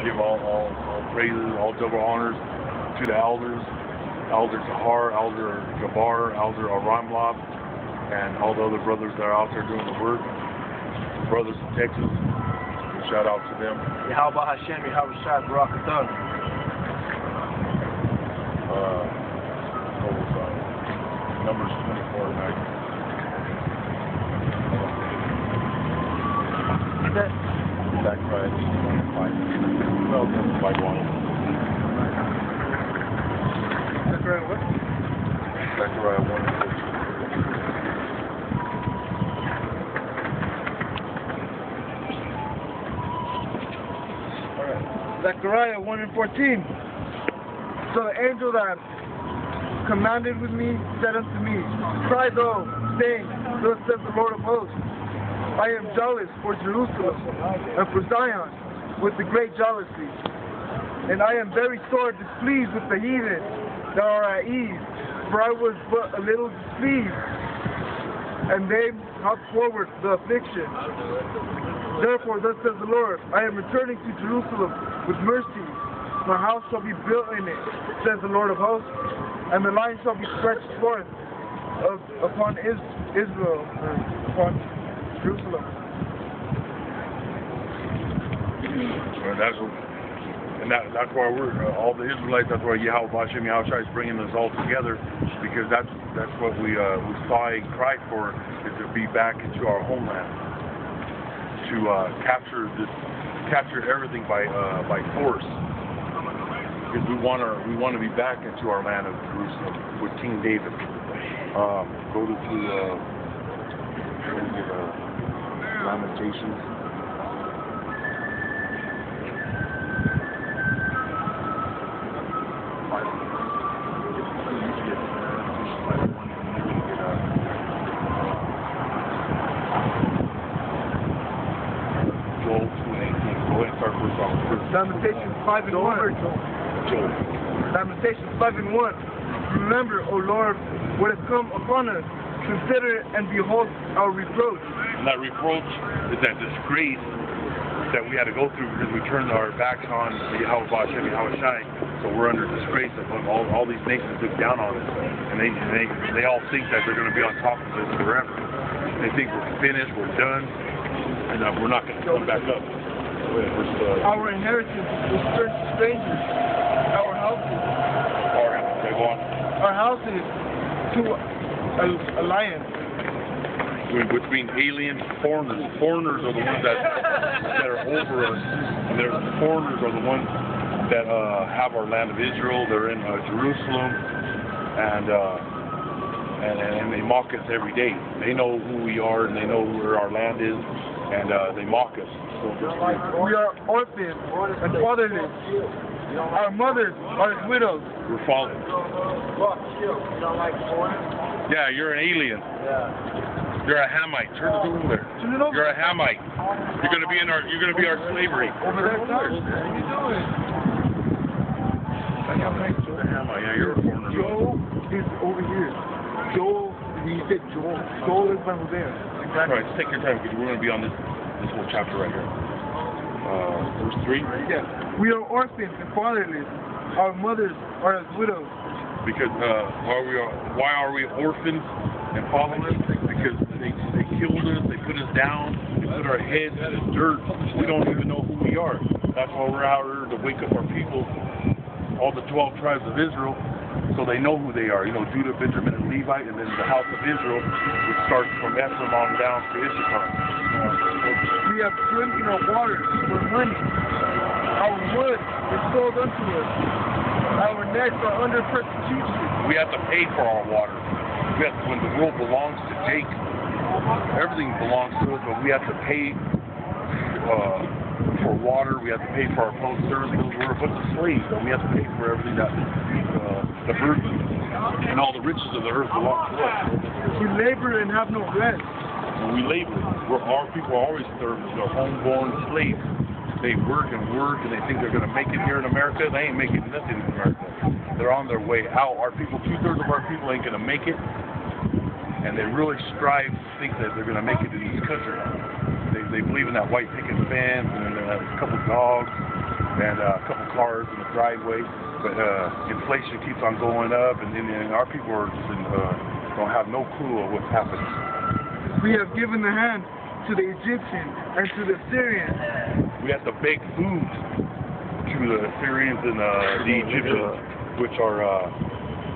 give all praises, all double honors to the elders, Elder Tahar, Elder Jabbar, Elder Aramlab, and all the other brothers that are out there doing the work. Brothers in Texas, shout out to them. Yahweh Hashem, Yahweh Shai, Barak Atah. Numbers 24 and 9. Zechariah 5. Well, that's 5-1. Zechariah what? Zechariah 1 and 14. Zechariah 1 and 14. So the angel that commanded with me said unto me, Cry thou, saying, Thus says the Lord of hosts, I am jealous for Jerusalem and for Zion with the great jealousy. And I am very sore displeased with the heathen that are at ease, for I was but a little displeased, and they brought forward the affliction. Therefore, thus says the Lord, I am returning to Jerusalem with mercy. My house shall be built in it, says the Lord of hosts, and the line shall be stretched forth upon Israel, upon Jerusalem. That's why we're all the Israelites. That's why Yahweh Hashem Yahweh Shai is bringing us all together, because that's what we saw and cried for, is to be back into our homeland, to capture everything by force. Because we want to be back into our land of Jerusalem with King David. Go to Lamentations. Joel 2:18. Go ahead and start first off. Lamentations 5 and 1. Lamentations 5 and 1. Remember, O Lord, what has come upon us. Consider and behold our reproach. And that reproach is that disgrace that we had to go through because we turned our backs on Yahweh Hashem Yahweh Shai. So we're under disgrace of all these nations look down on us, and they all think that they're going to be on top of us forever. They think we're finished, we're done, and that we're not going to come back up. Our inheritance is turned to strangers. Our houses. Our houses to a lion. Which means aliens, foreigners. Foreigners are the ones that are over us. And the foreigners are the ones that have our land of Israel. They're in Jerusalem, and they mock us every day. They know who we are, and they know where our land is, and they mock us. We are orphans and fatherless. Our mothers are widows. We're fallen. Yeah, you're an alien. You're a Hamite. Turn it over there. You're a Hamite. You're gonna be our slavery. Over there, what are you doing? Yeah, you're a foreigner. Joel is over here. Joel, he said Joel. Joel is over there. All right, take your time because we're gonna be on this whole chapter right here. Verse 3? Yeah. We are orphans and fatherless. Our mothers are as widows. Because why are we orphans and fatherless? Because they killed us, they put us down, they put our heads in the dirt. We don't even know who we are. That's why we're out here to wake up our people, all the 12 tribes of Israel, so they know who they are. You know, Judah, Benjamin, and Levite, and then the house of Israel, which starts from Ephraim on down to Issachar. We have swim in our waters for money. Our wood is sold unto us. Our nets are under persecution. We have to pay for our water. When the world belongs to Jake, everything belongs to us, but we have to pay for water. We have to pay for our post service because we're a bunch of slaves, and we have to pay for everything that the burden and all the riches of the earth belong to us. We labor and have no rest. When we labor, our people are always servants. They're homeborn slaves. They work and they think they're going to make it here in America. They ain't making nothing in America. They're on their way out. Our people, 2/3 of our people ain't going to make it. And they really strive to think that they're going to make it in this country. They believe in that white picket fence and a couple dogs. and a couple cars in the driveway. But inflation keeps on going up, and our people are just don't have no clue of what's happening. We have given the hand to the Egyptians and to the Syrians. We have to beg food to the Syrians and the Egyptians, which are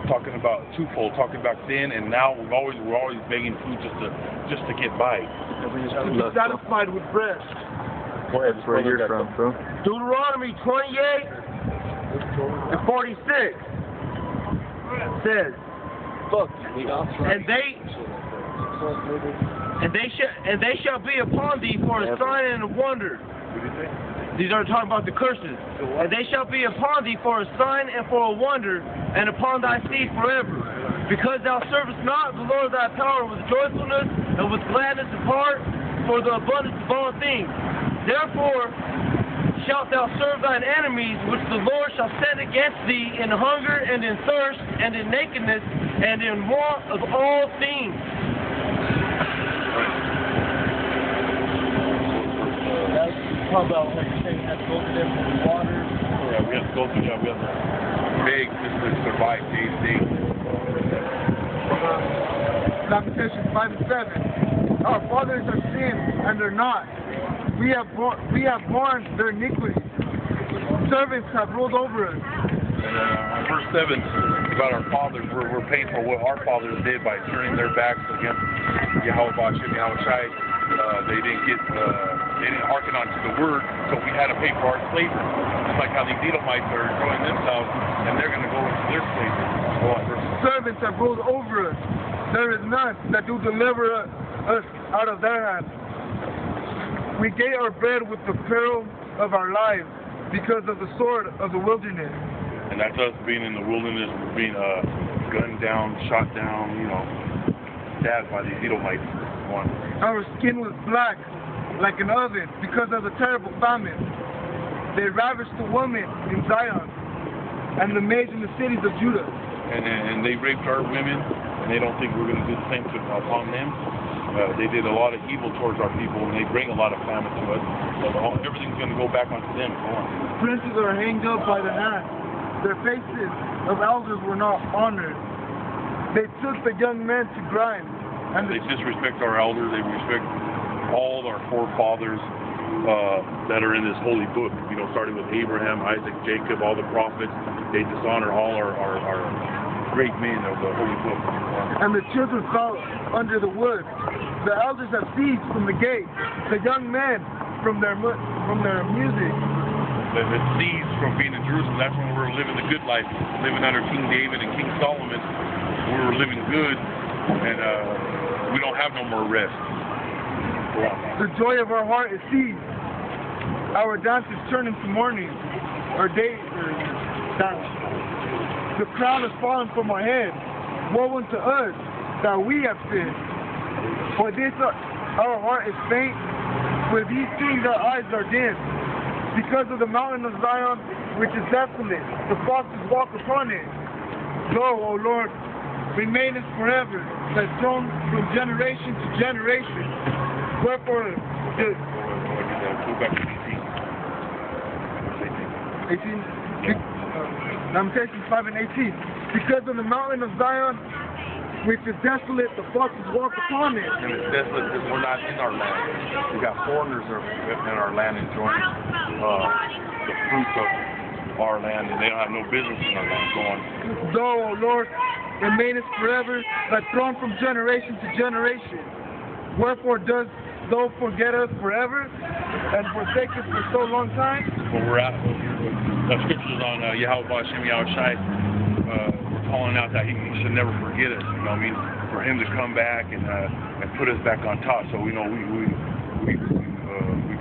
talking about twofold, talking about sin, and now we're always begging food just to get by. To be satisfied with bread. Go ahead. That's where you're from, bro. Deuteronomy 28 and 46 says, and they shall be upon thee for a sign and a wonder. These are talking about the curses. And they shall be upon thee for a sign and for a wonder, and upon thy seed forever. Because thou servest not the Lord thy power with joyfulness and with gladness of heart, for the abundance of all things. Therefore shalt thou serve thine enemies, which the Lord shall send against thee in hunger and in thirst and in nakedness and in want of all things. How about like you're saying you have to go to them for the water? Yeah, we have to go through that. We have to beg just to survive day to day. Lamentations 5 and 7. Our fathers have sinned and they're not. We have borne their iniquities. Servants have ruled over us. And on verse 7, about our fathers, we're paying for what our fathers did by turning their backs against Yahweh Shai. They didn't hearken onto the word, so we had to pay for our slavery. It's like how these Edomites are enjoying themselves, and they're going to go into their slavery. Servants have ruled over us. There is none that do deliver us out of their hand. We gave our bread with the peril of our lives because of the sword of the wilderness. And that's us being in the wilderness, being gunned down, shot down, stabbed by the Edomites. Our skin was black like an oven because of the terrible famine. They ravished the women in Zion and the maids in the cities of Judah. And they raped our women, and they don't think we're going to do the same upon them. They did a lot of evil towards our people, and they bring a lot of famine to us. So everything's going to go back onto them. Princes are hanged up by the hand. Their faces of elders were not honored. They took the young men to grind. And they disrespect our elders. They respect all our forefathers that are in this holy book. Starting with Abraham, Isaac, Jacob, all the prophets. They dishonor all our great men of the holy book. And the children fell under the wood. The elders have seized from the gate. The young men from their music. It seized from being in Jerusalem. That's when we were living the good life, living under King David and King Solomon. We were living good, and we don't have no more rest. The joy of our heart is seized. Our dance is turned into mourning. Our day dance. The crown has fallen from our head. Woe unto us that we have sinned. For this our heart is faint. For these things our eyes are dim. Because of the mountain of Zion, which is desolate, the foxes walk upon it. Lo, O Lord, remaineth forever, thy throne from generation to generation. Wherefore, go back to 18. Lamentations 5 and 18. Because of the mountain of Zion, which is desolate, the foxes walk upon it. And it's desolate because we're not in our land. We got foreigners in our land enjoying the fruits of our land, and they don't have no business in our land. Go on. Thou, O Lord, remainest forever, thy throne from generation to generation. Wherefore dost thou forget us forever and forsake us for so long time? Well, we're at the scriptures on Yahweh Hashem Yahweh Shai. We're calling out that he should never forget us. For him to come back and put us back on top. So we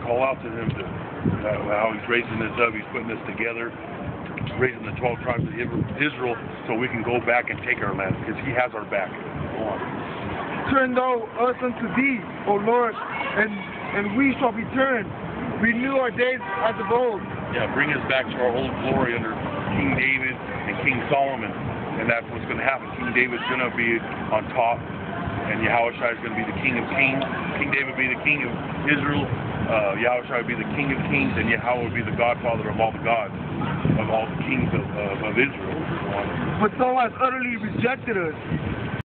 call out to him how he's raising us up. He's putting us together, raising the 12 tribes of Israel, so we can go back and take our land because he has our back. Go on. Turn thou us unto thee, O Lord, and we shall be turned. Renew our days as of old. Yeah, bring us back to our old glory under King David and King Solomon. And that's what's going to happen. King David's going to be on top, and Yahweh Shai is going to be the King of Kings. King David will be the King of Israel, Yahushua would be the King of Kings, and Yahweh would be the Godfather of all the gods, of all the kings of Israel. But some has utterly rejected us.